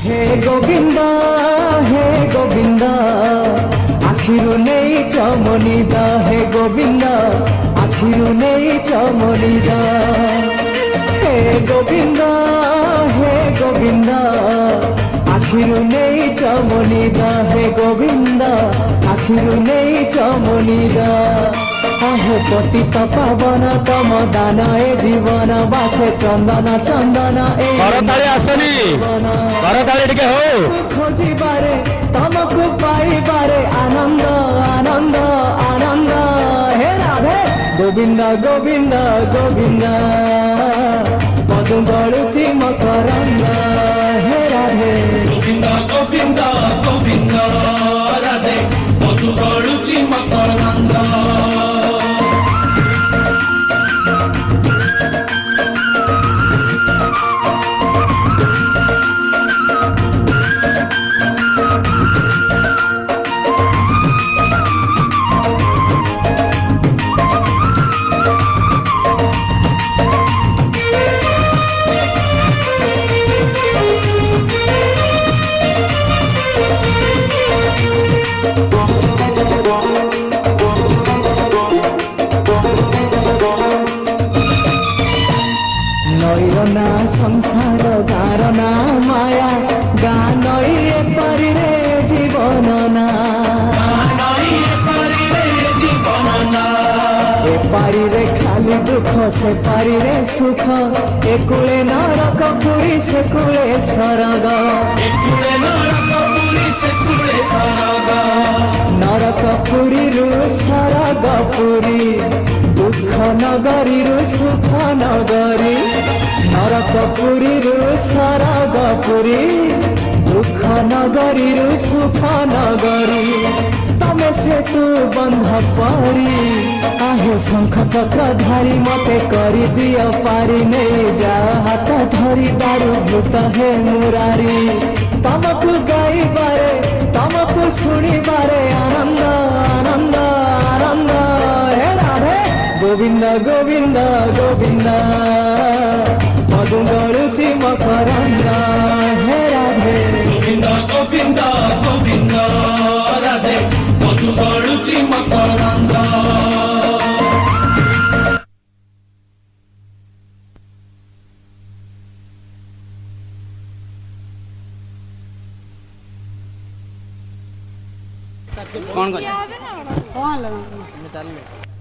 हे गोविंदा हे गोविंदा आखिरु नहीं चमनिदा हे गोविंदा आखिरु नहीं चमनिदा हे गोविंदा आखिरु नहीं चमनिदा हे गोविंदा आखिरु नहीं चमनिदा अहो पतित पावन तम दान ए जीवन बासे चंदन चंदन ए करताली आसनी करताली टिके हो खोजिबारे तमको पाइबारे आनंद आनंद आनंद हे राधे गोविंदा गोविंदा गोविंदा पदु गळुची मकरंद हे राधे गोविंदा गोविंदा गोविंदा राधे मधु गळुची मकरंद नईरना संसार गारना माया गाँ नई एपरी रे जीवन ना एपारी रे खाली दुख से पारी रे सुख एकुले नरक पुरी से कुले सरग नरक पुरी रु सरग पुरी दुख नगरी रु सुख नगरी नरक पुरी रु सरग पुरी दुख नगरी रु सुख नगरी तमे से तू बंध परी आहे शंख चक्र धारी मते करी दियो पारी नहीं जा हाथ धरी दारू भूत हे मुरारी तमको गाई बारे तमको सुनी बारे आनंद आनंद आनंद हे राधे गोविंदा गोविंदा गोविंदा मधु गळुची मकरंद हे राधे गोविंदा गोविंदा गोविंदा राधे मधु गळुची मकरंद कौन कर कौन लगा